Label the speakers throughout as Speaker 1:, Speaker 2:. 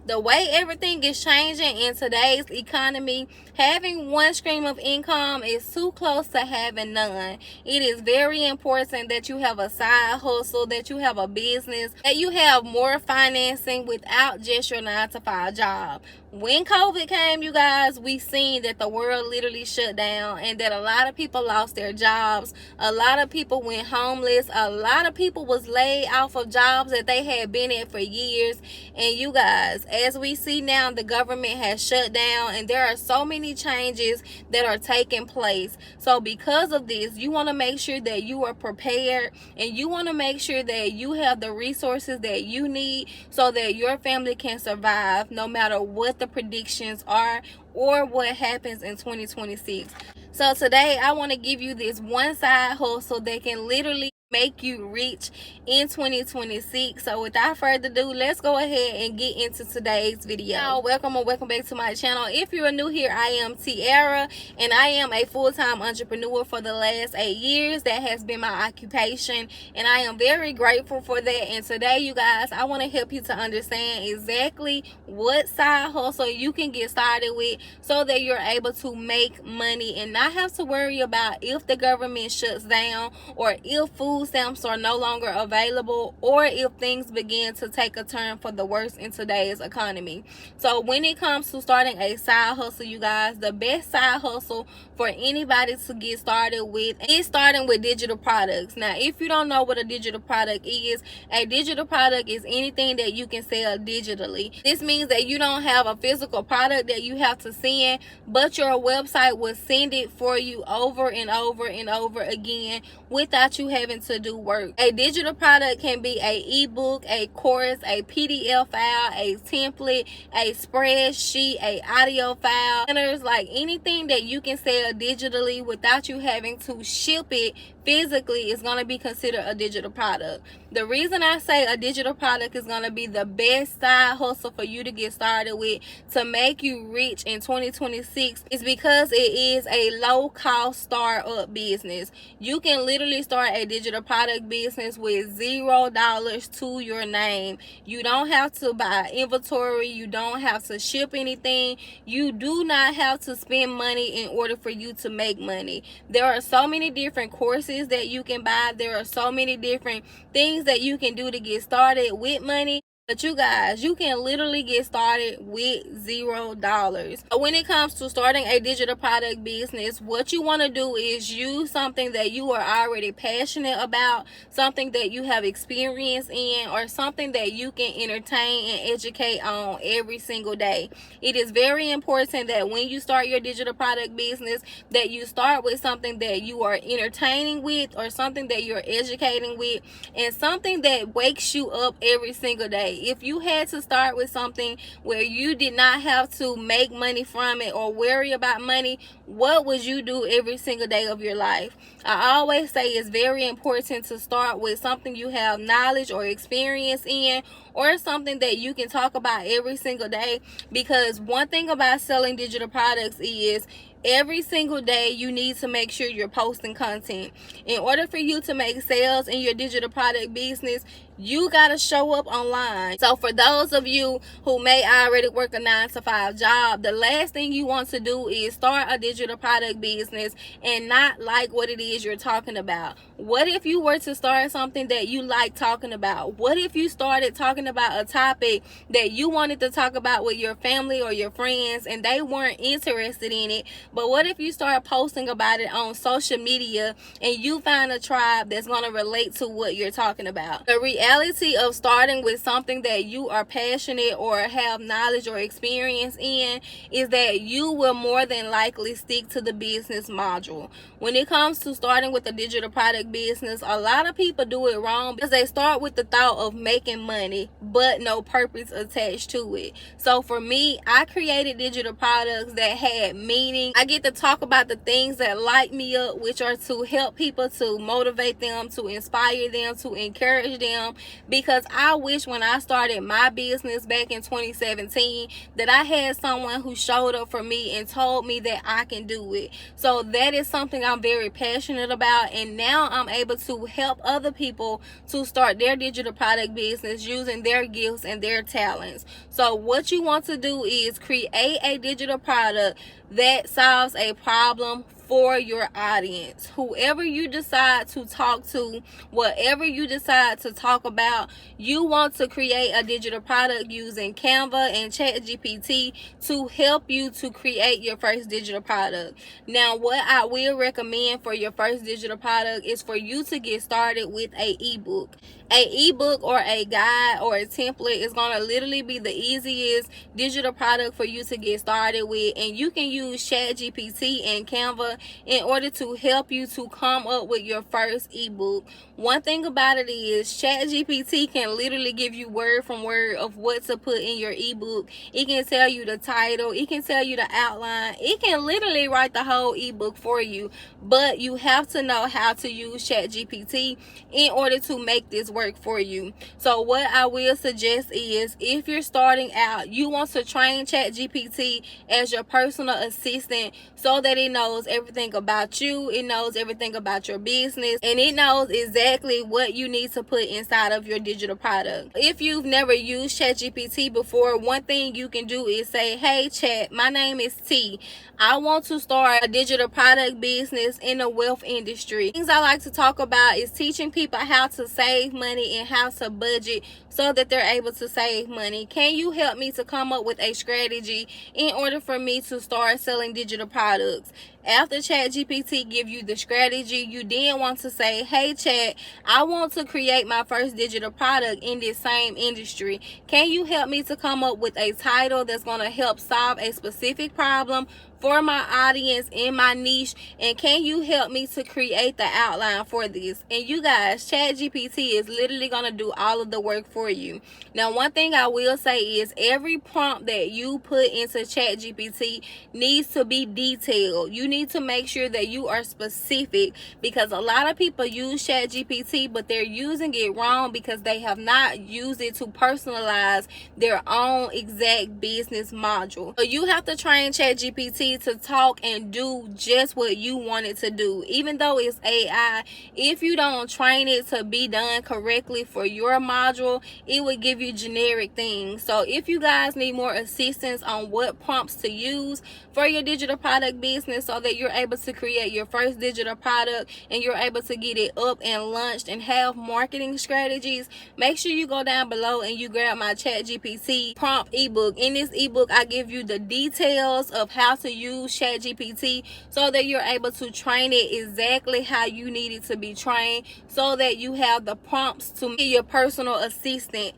Speaker 1: The way everything is changing in today's economy, having one stream of income is too close to having none. It is very important that you have a side hustle, that you have a business, that you have more financing without just your 9 to 5 job. When COVID came, you guys, we seen that the world literally shut down and that a lot of people lost their jobs. A lot of people went homeless. A lot of people was laid off of jobs that they had been at for years. And you guys, as we see now, the government has shut down and there are so many changes that are taking place. So because of this, you want to make sure that you are prepared and you want to make sure that you have the resources that you need so that your family can survive no matter what the predictions are or what happens in 2026. So today I want to give you this one side hustle that can literally make you rich in 2026. So without further ado, let's go ahead and get into today's video. Now, welcome back to my channel. If you are new here, I am Tiara and I am a full-time entrepreneur for the last 8 years. That has been my occupation and I am very grateful for that. And today, you guys, I want to help you to understand exactly what side hustle you can get started with so that you're able to make money and not have to worry about if the government shuts down or if food stamps are no longer available or if things begin to take a turn for the worse in today's economy. So when it comes to starting a side hustle, you guys, the best side hustle for anybody to get started with is starting with digital products. Now, if you don't know what a digital product is, a digital product is anything that you can sell digitally. This means that you don't have a physical product that you have to send, but your website will send it for you over and over and over again without you having to do work. A digital product can be a ebook, a course, a PDF file, a template, a spreadsheet, a audio file, like anything that you can sell digitally without you having to ship it physically is going to be considered a digital product. The reason I say a digital product is going to be the best side hustle for you to get started with to make you rich in 2026 is because it is a low cost startup business. You can literally start a digital product business with $0 to your name. You don't have to buy inventory. You don't have to ship anything. You do not have to spend money in order for you to make money. There are so many different courses that you can buy. There are so many different things that you can do to get started with money. But you guys, you can literally get started with $0. But when it comes to starting a digital product business, what you want to do is use something that you are already passionate about, something that you have experience in, or something that you can entertain and educate on every single day. It is very important that when you start your digital product business, that you start with something that you are entertaining with, or something that you're educating with, and something that wakes you up every single day. If you had to start with something where you did not have to make money from it or worry about money, what would you do every single day of your life? I always say it's very important to start with something you have knowledge or experience in, or something that you can talk about every single day. Because one thing about selling digital products is every single day you need to make sure you're posting content. In order for you to make sales in your digital product business, you got to show up online. So for those of you who may already work a 9-to-5 job, the last thing you want to do is start a digital product business and not like what it is you're talking about. What if you were to start something that you like talking about? What if you started talking about a topic that you wanted to talk about with your family or your friends and they weren't interested in it? But what if you start posting about it on social media and you find a tribe that's going to relate to what you're talking about? The reality of starting with something that you are passionate or have knowledge or experience in is that you will more than likely stick to the business module. When it comes to starting with a digital product business, a lot of people do it wrong because they start with the thought of making money but no purpose attached to it. So for me, I created digital products that had meaning. I get to talk about the things that light me up, which are to help people, to motivate them, to inspire them, to encourage them, because I wish when I started my business back in 2017 that I had someone who showed up for me and told me that I can do it. So that is something I'm very passionate about, and now I'm able to help other people to start their digital product business using their gifts and their talents. So what you want to do is create a digital product that solves a problem for your audience. Whoever you decide to talk to, whatever you decide to talk about, you want to create a digital product using Canva and ChatGPT to help you to create your first digital product. Now, what I will recommend for your first digital product is for you to get started with a ebook. A ebook or a guide or a template is going to literally be the easiest digital product for you to get started with, and you can use ChatGPT and Canva in order to help you to come up with your first ebook. One thing about it is ChatGPT can literally give you word from word of what to put in your ebook. It can tell you the title, it can tell you the outline, it can literally write the whole ebook for you, but you have to know how to use ChatGPT in order to make this work for you. So what I will suggest is, if you're starting out, you want to train ChatGPT as your personal assistant so that it knows everything about you, it knows everything about your business, and it knows exactly what you need to put inside of your digital product. If you've never used ChatGPT before, one thing you can do is say, "Hey Chat, my name is T. I want to start a digital product business in the wealth industry. Things I like to talk about is teaching people how to save money and how to budget so that they're able to save money. Can you help me to come up with a strategy in order for me to start selling digital products?" After ChatGPT give you the strategy, you then want to say, "Hey Chat, I want to create my first digital product in this same industry. Can you help me to come up with a title that's going to help solve a specific problem for my audience in my niche, and can you help me to create the outline for this?" And you guys, ChatGPT is literally going to do all of the work for you. Now, one thing I will say is every prompt that you put into ChatGPT needs to be detailed. You need to make sure that you are specific, because a lot of people use ChatGPT, but they're using it wrong because they have not used it to personalize their own exact business module. So you have to train ChatGPT to talk and do just what you want it to do. Even though it's AI, if you don't train it to be done correctly for your module, it will give you generic things. So if you guys need more assistance on what prompts to use for your digital product business so that you're able to create your first digital product and you're able to get it up and launched and have marketing strategies, make sure you go down below and you grab my ChatGPT prompt ebook. In this ebook, I give you the details of how to use ChatGPT so that you're able to train it exactly how you need it to be trained, so that you have the prompts to be your personal assistant.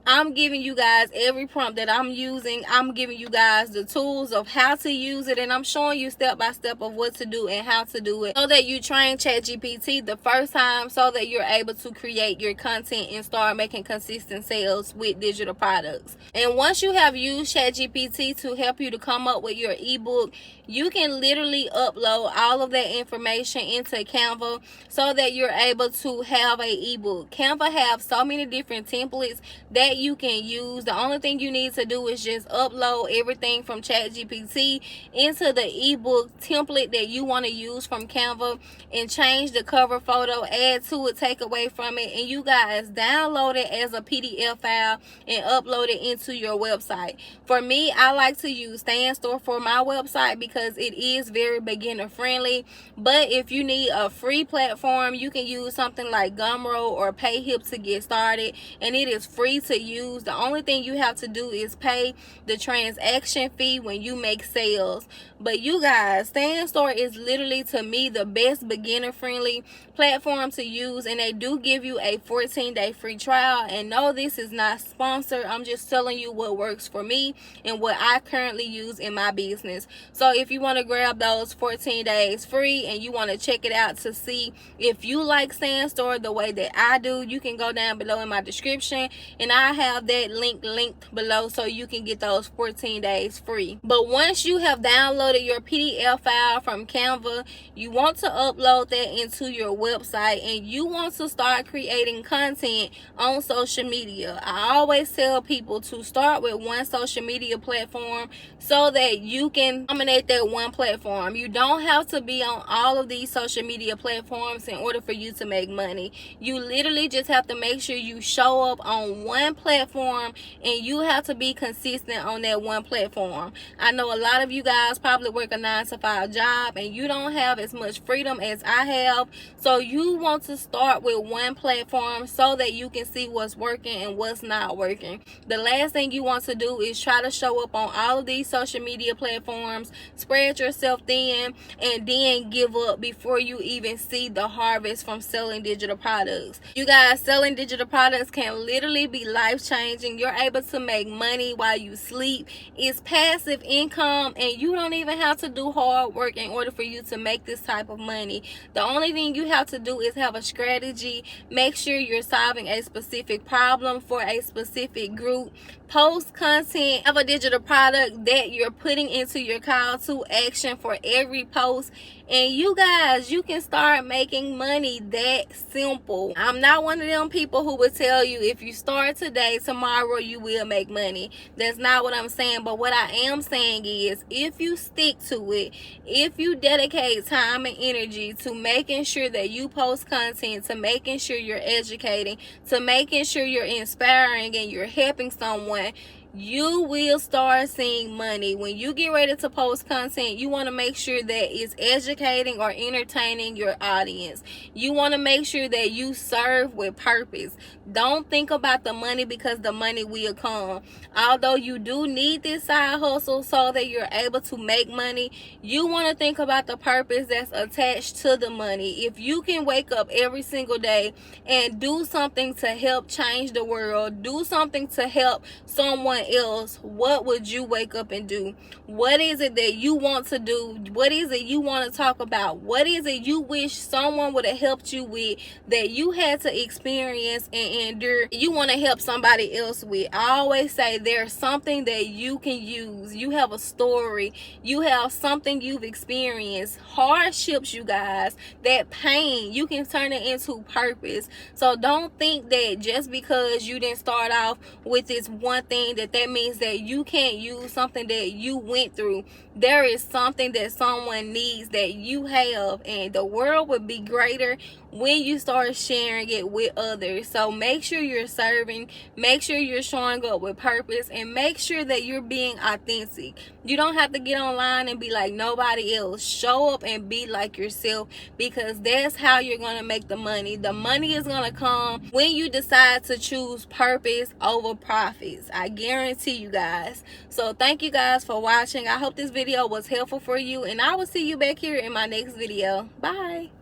Speaker 1: I'm giving you guys every prompt that I'm using. I'm giving you guys the tools of how to use it, and I'm showing you step by step of what to do and how to do it, so that you train ChatGPT the first time, so that you're able to create your content and start making consistent sales with digital products. And once you have used ChatGPT to help you to come up with your ebook, you can literally upload all of that information into Canva so that you're able to have a ebook. Canva have so many different templates that you can use. The only thing you need to do is just upload everything from ChatGPT into the ebook template that you want to use from Canva, and change the cover photo, add to it, take away from it, and you guys download it as a PDF file and upload it into your website. For me, I like to use StanStore for my website because it is very beginner friendly. But if you need a free platform, you can use something like Gumroad or PayHip to get started, and it is free to use. The only thing you have to do is pay the transaction fee when you make sales. But you guys, StanStore is literally, to me, the best beginner friendly platform to use, and they do give you a 14-day free trial. And no, this is not sponsored. I'm just telling you what works for me and what I currently use in my business. So if you want to grab those 14 days free and you want to check it out to see if you like StanStore the way that I do, you can go down below in my description, and I have that link linked below so you can get those 14 days free. But once you have downloaded your PDF file from Canva, you want to upload that into your website, and you want to start creating content on social media. I always tell people to start with one social media platform so that you can dominate that one platform. You don't have to be on all of these social media platforms in order for you to make money. You literally just have to make sure you show up on one platform platform, and you have to be consistent on that one platform. I know a lot of you guys probably work a 9 to 5 job and you don't have as much freedom as I have. So you want to start with one platform so that you can see what's working and what's not working. The last thing you want to do is try to show up on all of these social media platforms, spread yourself thin, and then give up before you even see the harvest from selling digital products. You guys, selling digital products can literally be life-changing. You're able to make money while you sleep. It's passive income, and you don't even have to do hard work in order for you to make this type of money. The only thing you have to do is have a strategy. Make sure you're solving a specific problem for a specific group. Post content, have a digital product that you're putting into your call to action for every post, and you guys, you can start making money. That simple. I'm not one of them people who would tell you if you start today, tomorrow you will make money. That's not what I'm saying. But what I am saying is, if you stick to it, if you dedicate time and energy to making sure that you post content, to making sure you're educating, to making sure you're inspiring and you're helping someone, you will start seeing money. When you get ready to post content, you want to make sure that it's educating or entertaining your audience. You want to make sure that you serve with purpose. Don't think about the money, because the money will come. Although you do need this side hustle so that you're able to make money, you want to think about the purpose that's attached to the money. If you can wake up every single day and do something to help change the world, do something to help someone else, what would you wake up and do? What is it that you want to do? What is it you want to talk about? What is it you wish someone would have helped you with that you had to experience and endure? You want to help somebody else with. I always say there's something that you can use. You have a story. You have something you've experienced. Hardships, you guys, that pain, you can turn it into purpose. So don't think that just because you didn't start off with this one thing that means that you can't use something that you went through. There is something that someone needs that you have, and the world would be greater when you start sharing it with others. So make sure you're serving, make sure you're showing up with purpose, and make sure that you're being authentic. You don't have to get online and be like nobody else. Show up and be like yourself, because that's how you're going to make the money. The money is going to come when you decide to choose purpose over profits. I guarantee you guys. So thank you guys for watching. I hope this video was helpful for you, and I will see you back here in my next video. Bye.